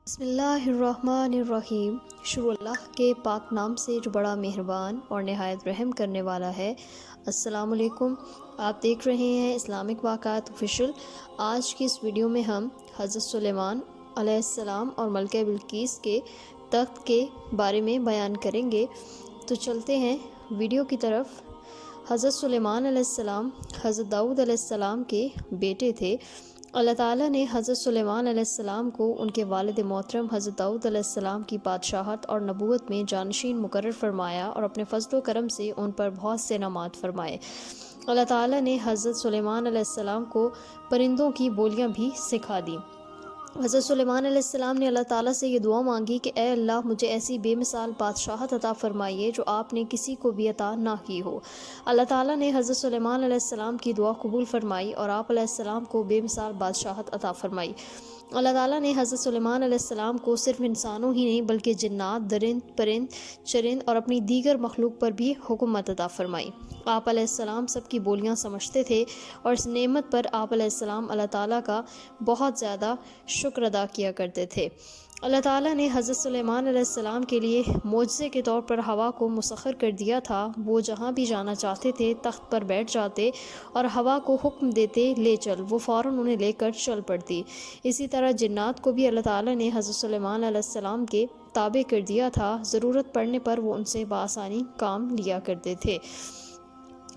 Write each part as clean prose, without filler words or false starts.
بسم اللہ الرحمن الرحیم۔ شروع اللہ کے پاک نام سے جو بڑا مہربان اور نہایت رحم کرنے والا ہے۔ السلام علیکم، آپ دیکھ رہے ہیں اسلامک واقعات آفیشیل۔ آج کی اس ویڈیو میں ہم حضرت سلیمان علیہ السلام اور ملکہ بلقیس کے تخت کے بارے میں بیان کریں گے، تو چلتے ہیں ویڈیو کی طرف۔ حضرت سلیمان علیہ السلام حضرت داؤد علیہ السلام کے بیٹے تھے۔ اللہ تعالیٰ نے حضرت سلیمان علیہ السلام کو ان کے والد محترم حضرت داؤد علیہ السلام کی بادشاہت اور نبوت میں جانشین مقرر فرمایا اور اپنے فضل و کرم سے ان پر بہت سے انعامات فرمائے۔ اللہ تعالیٰ نے حضرت سلیمان علیہ السلام کو پرندوں کی بولیاں بھی سکھا دیں۔ حضرت سلیمان علیہ السلام نے اللہ تعالیٰ سے یہ دعا مانگی کہ اے اللہ، مجھے ایسی بے مثال بادشاہت عطا فرمائیے جو آپ نے کسی کو بھی عطا نہ کی ہو۔ اللہ تعالیٰ نے حضرت سلیمان علیہ السلام کی دعا قبول فرمائی اور آپ علیہ السلام کو بے مثال بادشاہت عطا فرمائی۔ اللہ تعالیٰ نے حضرت سلیمان علیہ السلام کو صرف انسانوں ہی نہیں بلکہ جنات، درند، پرند، چرند اور اپنی دیگر مخلوق پر بھی حکومت عطا فرمائی۔ آپ علیہ السلام سب کی بولیاں سمجھتے تھے اور اس نعمت پر آپ علیہ السلام اللہ تعالیٰ کا بہت زیادہ شکر ادا کیا کرتے تھے۔ اللہ تعالیٰ نے حضرت سلیمان علیہ السلام کے لیے معجزے کے طور پر ہوا کو مسخر کر دیا تھا۔ وہ جہاں بھی جانا چاہتے تھے تخت پر بیٹھ جاتے اور ہوا کو حکم دیتے لے چل، وہ فوراً انہیں لے کر چل پڑتی۔ اسی طرح جنات کو بھی اللہ تعالیٰ نے حضرت سلیمان علیہ السلام کے تابع کر دیا تھا۔ ضرورت پڑنے پر وہ ان سے بآسانی کام لیا کرتے تھے۔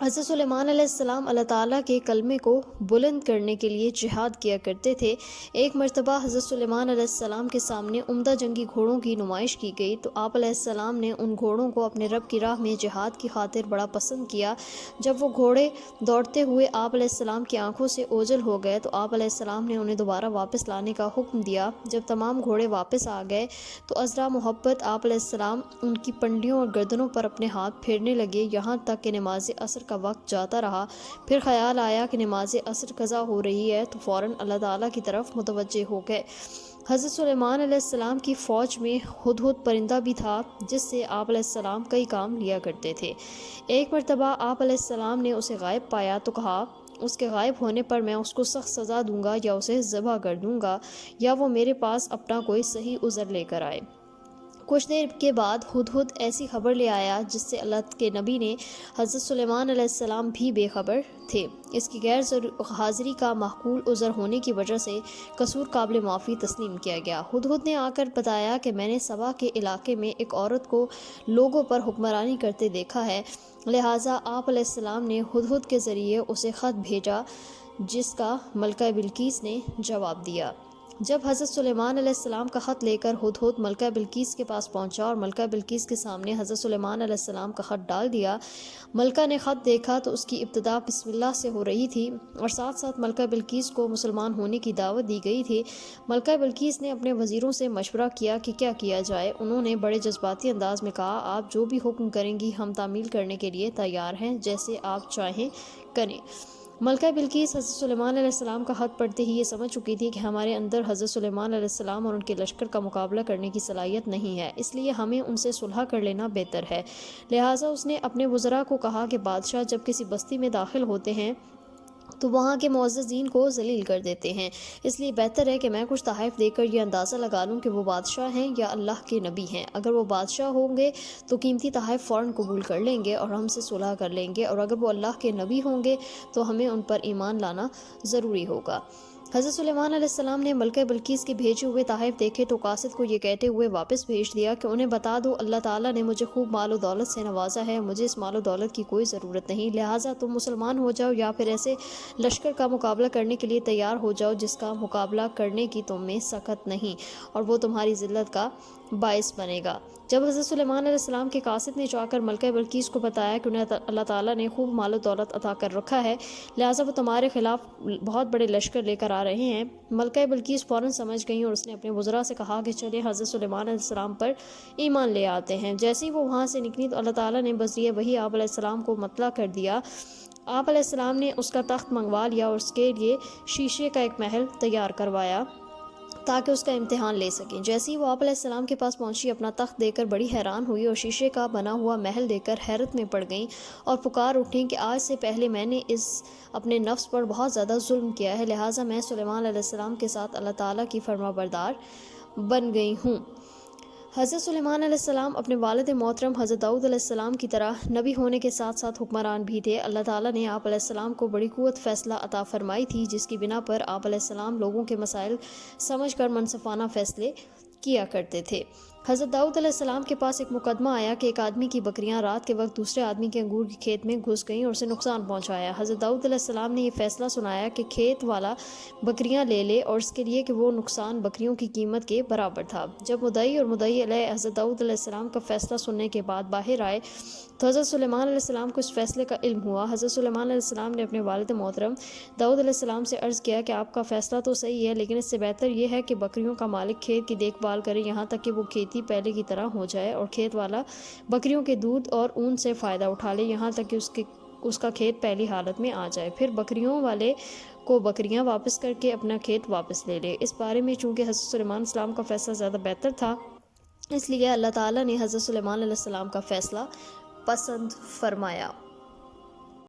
حضرت سلیمان علیہ السلام اللہ تعالیٰ کے کلمے کو بلند کرنے کے لیے جہاد کیا کرتے تھے۔ ایک مرتبہ حضرت سلیمان علیہ السلام کے سامنے عمدہ جنگی گھوڑوں کی نمائش کی گئی تو آپ علیہ السلام نے ان گھوڑوں کو اپنے رب کی راہ میں جہاد کی خاطر بڑا پسند کیا۔ جب وہ گھوڑے دوڑتے ہوئے آپ علیہ السلام کی آنکھوں سے اوجھل ہو گئے تو آپ علیہ السلام نے انہیں دوبارہ واپس لانے کا حکم دیا۔ جب تمام گھوڑے واپس آ گئے تو عذرا محبت آپ علیہ السلام ان کی پنڈلیوں اور گردنوں پر اپنے ہاتھ پھیرنے لگے، یہاں تک کہ نماز عصر کا وقت جاتا رہا۔ پھر خیال آیا کہ نماز عصر قضا ہو رہی ہے تو فوراً اللہ تعالیٰ کی طرف متوجہ ہو گئے۔ حضرت سلیمان علیہ السلام کی فوج میں ہدہد پرندہ بھی تھا جس سے آپ علیہ السلام کئی کام لیا کرتے تھے۔ ایک مرتبہ آپ علیہ السلام نے اسے غائب پایا تو کہا، اس کے غائب ہونے پر میں اس کو سخت سزا دوں گا یا اسے ذبح کر دوں گا یا وہ میرے پاس اپنا کوئی صحیح عذر لے کر آئے۔ کچھ دیر کے بعد ہدہد ایسی خبر لے آیا جس سے اللہ کے نبی نے حضرت سلیمان علیہ السلام بھی بے خبر تھے۔ اس کی غیر حاضری کا معقول عذر ہونے کی وجہ سے قصور قابل معافی تسلیم کیا گیا۔ ہدہد نے آ کر بتایا کہ میں نے سبا کے علاقے میں ایک عورت کو لوگوں پر حکمرانی کرتے دیکھا ہے، لہٰذا آپ علیہ السلام نے ہدہد کے ذریعے اسے خط بھیجا جس کا ملکہ بلقیس نے جواب دیا۔ جب حضرت سلیمان علیہ السلام کا خط لے کر ہدہد ملکہ بلقیس کے پاس پہنچا اور ملکہ بلقیس کے سامنے حضرت سلیمان علیہ السلام کا خط ڈال دیا، ملکہ نے خط دیکھا تو اس کی ابتدا بسم اللہ سے ہو رہی تھی اور ساتھ ساتھ ملکہ بلقیس کو مسلمان ہونے کی دعوت دی گئی تھی۔ ملکہ بلقیس نے اپنے وزیروں سے مشورہ کیا کہ کیا کیا جائے۔ انہوں نے بڑے جذباتی انداز میں کہا، آپ جو بھی حکم کریں گی ہم تعمیل کرنے کے لیے تیار ہیں، جیسے آپ چاہیں کریں۔ ملکہ بلقیس حضرت سلیمان علیہ السلام کا خط پڑھتے ہی یہ سمجھ چکی تھی کہ ہمارے اندر حضرت سلیمان علیہ السلام اور ان کے لشکر کا مقابلہ کرنے کی صلاحیت نہیں ہے، اس لیے ہمیں ان سے صلح کر لینا بہتر ہے۔ لہٰذا اس نے اپنے وزراء کو کہا کہ بادشاہ جب کسی بستی میں داخل ہوتے ہیں تو وہاں کے معززین کو ذلیل کر دیتے ہیں، اس لیے بہتر ہے کہ میں کچھ تحائف دے کر یہ اندازہ لگا لوں کہ وہ بادشاہ ہیں یا اللہ کے نبی ہیں۔ اگر وہ بادشاہ ہوں گے تو قیمتی تحائف فوراً قبول کر لیں گے اور ہم سے صلح کر لیں گے، اور اگر وہ اللہ کے نبی ہوں گے تو ہمیں ان پر ایمان لانا ضروری ہوگا۔ حضرت سلیمان علیہ السلام نے ملکہ بلقیس کے بھیجے ہوئے تحائف دیکھے تو قاصد کو یہ کہتے ہوئے واپس بھیج دیا کہ انہیں بتا دو اللہ تعالیٰ نے مجھے خوب مال و دولت سے نوازا ہے، مجھے اس مال و دولت کی کوئی ضرورت نہیں، لہٰذا تم مسلمان ہو جاؤ یا پھر ایسے لشکر کا مقابلہ کرنے کے لیے تیار ہو جاؤ جس کا مقابلہ کرنے کی تم میں سخت نہیں اور وہ تمہاری ذلت کا باعث بنے گا۔ جب حضرت سلیمان علیہ السلام کے قاصد نے جا کر ملکہ بلقیس کو بتایا کہ انہیں اللہ تعالیٰ نے خوب مال و دولت عطا کر رکھا ہے، لہٰذا وہ تمہارے خلاف بہت بڑے لشکر لے کر آ رہے ہیں، ملکہ بلقیس فوراً سمجھ گئیں اور اس نے اپنے وزراء سے کہا کہ چلیں حضرت سلیمان علیہ السلام پر ایمان لے آتے ہیں۔ جیسے ہی وہ وہاں سے نکلی تو اللہ تعالیٰ نے بذریعہ وحی آپ علیہ السلام کو مطلع کر دیا۔ آپ علیہ السلام نے اس کا تخت منگوا لیا اور اس کے لیے شیشے کا ایک محل تیار کروایا تاکہ اس کا امتحان لے سکیں۔ جیسے ہی وہ آپ علیہ السلام کے پاس پہنچی اپنا تخت دے کر بڑی حیران ہوئی اور شیشے کا بنا ہوا محل دے کر حیرت میں پڑ گئیں اور پکار اٹھیں کہ آج سے پہلے میں نے اپنے نفس پر بہت زیادہ ظلم کیا ہے، لہٰذا میں سلیمان علیہ السلام کے ساتھ اللہ تعالیٰ کی فرما بردار بن گئی ہوں۔ حضرت سلیمان علیہ السلام اپنے والد محترم حضرت داؤد علیہ السلام کی طرح نبی ہونے کے ساتھ ساتھ حکمران بھی تھے۔ اللہ تعالیٰ نے آپ علیہ السلام کو بڑی قوت فیصلہ عطا فرمائی تھی، جس کی بنا پر آپ علیہ السلام لوگوں کے مسائل سمجھ کر منصفانہ فیصلے کیا کرتے تھے۔ حضرت داؤد علیہ السلام کے پاس ایک مقدمہ آیا کہ ایک آدمی کی بکریاں رات کے وقت دوسرے آدمی کے انگور کے کھیت میں گھس گئیں اور اسے نقصان پہنچایا۔ حضرت داؤد علیہ السلام نے یہ فیصلہ سنایا کہ کھیت والا بکریاں لے لے، اور اس کے لیے کہ وہ نقصان بکریوں کی قیمت کے برابر تھا۔ جب مدعی اور مدعی علیہ حضرت داؤد علیہ السلام کا فیصلہ سننے کے بعد باہر آئے تو حضرت سلیمان علیہ السلام کو اس فیصلے کا علم ہوا۔ حضرت سلیمان علیہ السلام نے اپنے والد محترم داؤد علیہ السلام سے عرض کیا کہ آپ کا فیصلہ تو صحیح ہے، لیکن اس سے بہتر یہ ہے کہ بکریوں کا مالک کھیت کی دیکھ بھال کرے یہاں تک کہ وہ کھیتی پہلے کی طرح ہو جائے، اور کھیت والا بکریوں کے دودھ اور اون سے فائدہ اٹھا لے یہاں تک کہ اس کا کھیت پہلی حالت میں آ جائے، پھر بکریوں والے کو بکریاں واپس کر کے اپنا کھیت واپس لے لے۔ اس بارے میں چونکہ حضرت سلیمان علیہ السلام کا فیصلہ زیادہ بہتر تھا، اس لیے اللہ تعالیٰ نے حضرت سلیمان علیہ السلام کا فیصلہ پسند فرمایا۔